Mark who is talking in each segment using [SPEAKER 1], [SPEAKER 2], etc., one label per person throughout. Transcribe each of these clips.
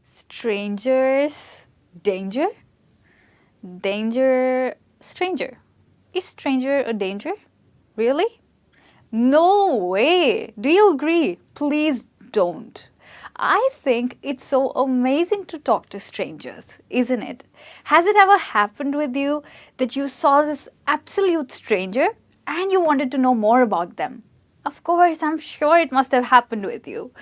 [SPEAKER 1] Strangers, danger? Danger, stranger. Is stranger a danger? Really? No way! Do you agree? Please don't. I think it's so amazing to talk to strangers, isn't it? Has it ever happened with you that you saw this absolute stranger and you wanted to know more about them? Of course, I'm sure it must have happened with you.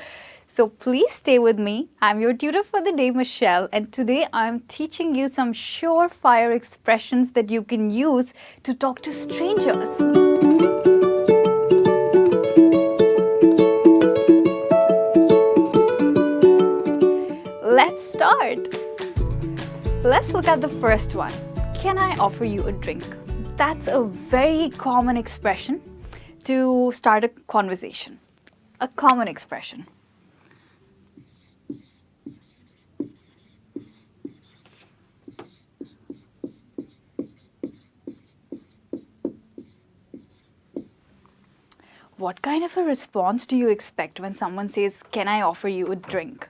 [SPEAKER 1] So please stay with me. I'm your tutor for the day, Michelle, and today I'm teaching you some surefire expressions that you can use to talk to strangers. Let's start. Let's look at the first one. Can I offer you a drink? That's a very common expression to start a conversation. A common expression. What kind of a response do you expect when someone says, "Can I offer you a drink?"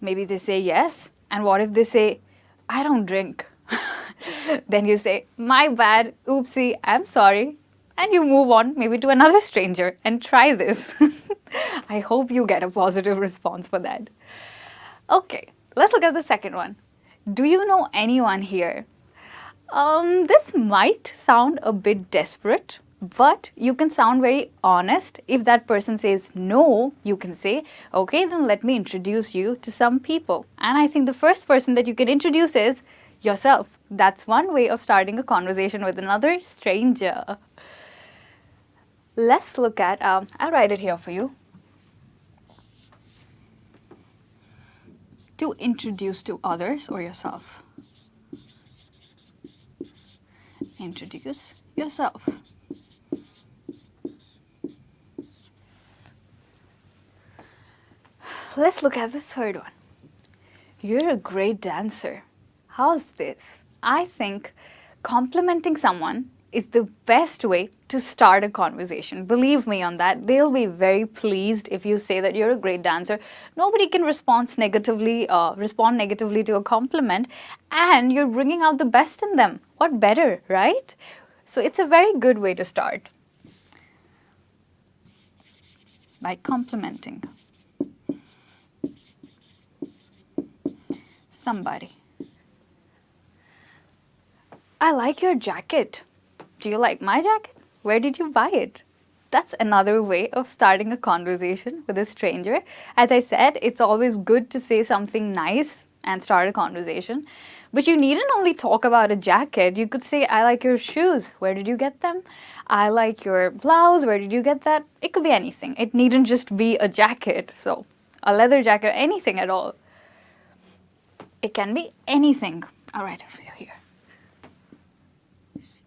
[SPEAKER 1] Maybe they say yes, and what if they say, "I don't drink"? Then you say, "My bad, oopsie, I'm sorry." And you move on, maybe to another stranger, and try this. I hope you get a positive response for that. Okay, let's look at the second one. Do you know anyone here? This might sound a bit desperate, but you can sound very honest. If that person says no, you can say, "Okay, then let me introduce you to some people." And I think the first person that you can introduce is yourself. That's one way of starting a conversation with another stranger. Let's look at, I'll write it here for you. To introduce to others or yourself. Introduce yourself. Let's look at the third one. You're a great dancer. How's this? I think complimenting someone is the best way to start a conversation. Believe me on that. They'll be very pleased if you say that you're a great dancer. Nobody can respond negatively to a compliment, and you're bringing out the best in them. What better, right? So it's a very good way to start by complimenting somebody. I like your jacket. Do you like my jacket? Where did you buy it? That's another way of starting a conversation with a stranger. As I said, it's always good to say something nice and start a conversation. But you needn't only talk about a jacket. You could say, "I like your shoes. Where did you get them? I like your blouse. Where did you get that?" It could be anything. It needn't just be a jacket. So, a leather jacket, anything at all. It can be anything. I'll write it for you here.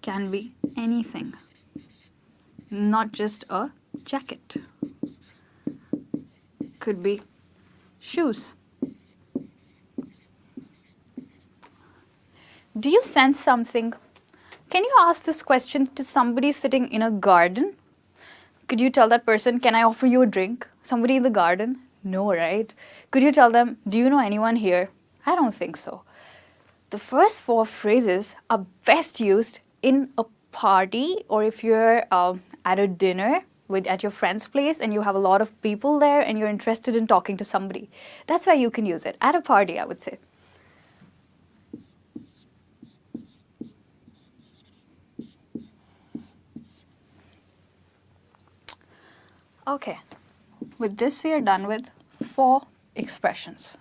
[SPEAKER 1] Can be anything. Not just a jacket. Could be shoes. Do you sense something? Can you ask this question to somebody sitting in a garden? Could you tell that person, "Can I offer you a drink?" Somebody in the garden? No, right? Could you tell them, "Do you know anyone here?" I don't think so. The first four phrases are best used in a party, or if you're at a dinner at your friend's place and you have a lot of people there and you're interested in talking to somebody. That's where you can use it. At a party, I would say. Okay, with this we are done with 4 expressions.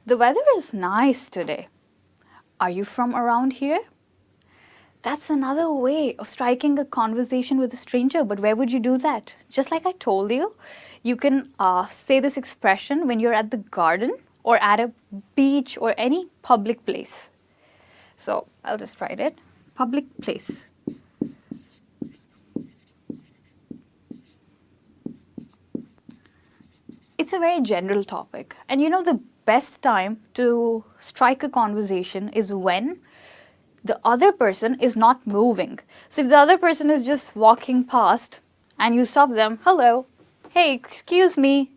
[SPEAKER 1] The weather is nice today. Are you from around here? That's another way of striking a conversation with a stranger, but where would you do that? Just like I told you, you can say this expression when you're at the garden or at a beach or any public place. So I'll just write it. Public place. It's a very general topic. And you know, the best time to strike a conversation is when the other person is not moving. So if the other person is just walking past and you stop them, "Hello, hey, excuse me."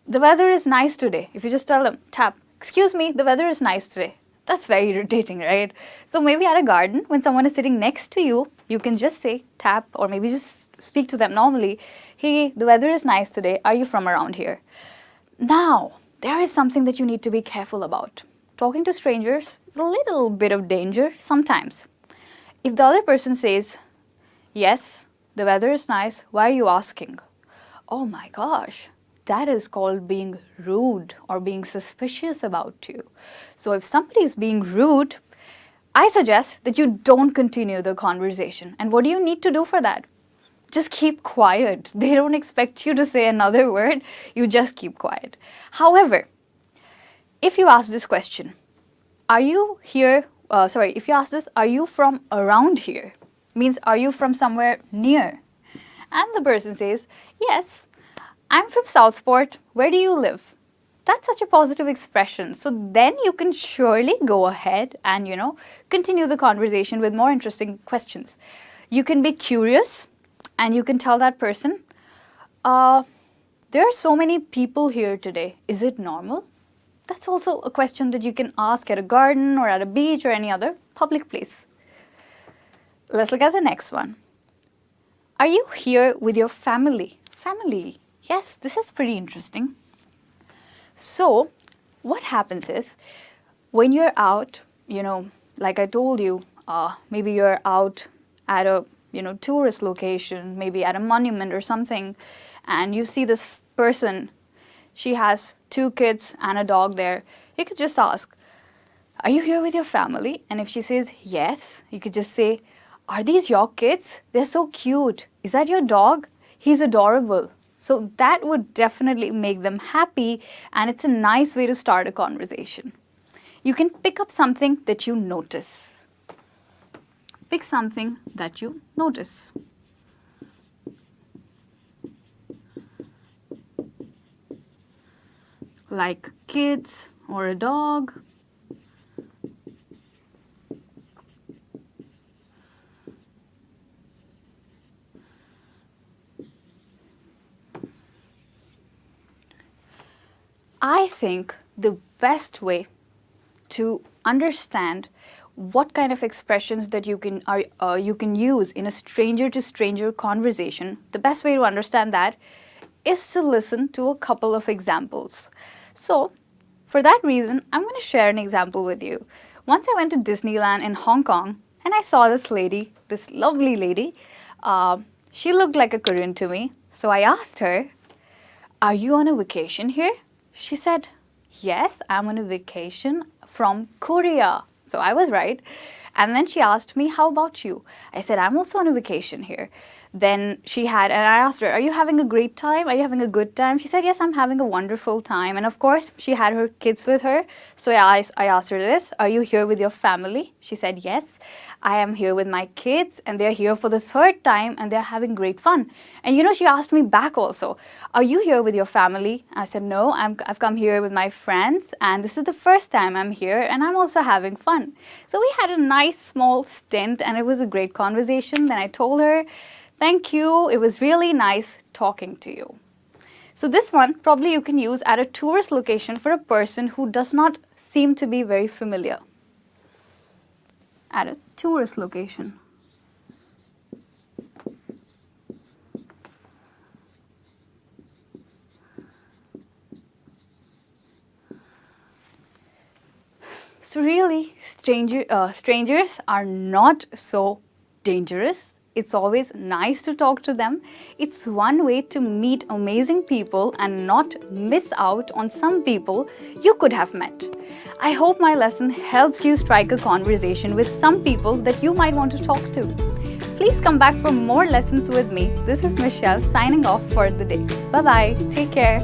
[SPEAKER 1] the weather is nice today. If you just tell them, tap, excuse me, the weather is nice today. That's very irritating, right? So maybe at a garden, when someone is sitting next to you, you can just say, tap, or maybe just speak to them normally. Hey, the weather is nice today. Are you from around here? Now, there is something that you need to be careful about. Talking to strangers is a little bit of danger sometimes. If the other person says, yes, the weather is nice, why are you asking? Oh my gosh, that is called being rude or being suspicious about you. So if somebody is being rude, I suggest that you don't continue the conversation. And what do you need to do for that? Just keep quiet. They don't expect you to say another word. You just keep quiet. However, if you ask this question, are you here, if you ask this, are you from around here? Means, are you from somewhere near? And the person says, yes, I'm from Southport. Where do you live? That's such a positive expression. So then you can surely go ahead and, continue the conversation with more interesting questions. You can be curious and you can tell that person, there are so many people here today. Is it normal? That's also a question that you can ask at a garden or at a beach or any other public place. Let's look at the next one. Are you here with your family? Family. Yes, this is pretty interesting. So, what happens is, when you're out, like I told you, maybe you're out at a, tourist location, maybe at a monument or something, and you see this person, she has 2 kids and a dog there. You could just ask, are you here with your family? And if she says yes, you could just say, are these your kids? They're so cute. Is that your dog? He's adorable. So that would definitely make them happy, and it's a nice way to start a conversation. You can pick up something that you notice. Pick something that you notice. Like kids or a dog. I think the best way to understand what kind of expressions that you can use in a stranger-to-stranger conversation, the best way to understand that is to listen to a couple of examples. So, for that reason, I'm going to share an example with you. Once I went to Disneyland in Hong Kong, and I saw this lady, this lovely lady. She looked like a Korean to me. So I asked her, are you on a vacation here? She said, yes, I'm on a vacation from Korea. So I was right. And then she asked me, how about you? I said, I'm also on a vacation here. Then and I asked her, are you having a great time? Are you having a good time? She said, yes, I'm having a wonderful time. And of course, she had her kids with her. So I asked her this, are you here with your family? She said, yes, I am here with my kids and they're here for the 3rd time and they're having great fun. And she asked me back also, are you here with your family? I said, no, I've come here with my friends and this is the 1st time I'm here and I'm also having fun. So we had a nice small stint and it was a great conversation. Then I told her, thank you, it was really nice talking to you. So this one probably you can use at a tourist location for a person who does not seem to be very familiar. At a tourist location. So really, strangers are not so dangerous. It's always nice to talk to them. It's one way to meet amazing people and not miss out on some people you could have met. I hope my lesson helps you strike a conversation with some people that you might want to talk to. Please come back for more lessons with me. This is Michelle signing off for the day. Bye-bye. Take care.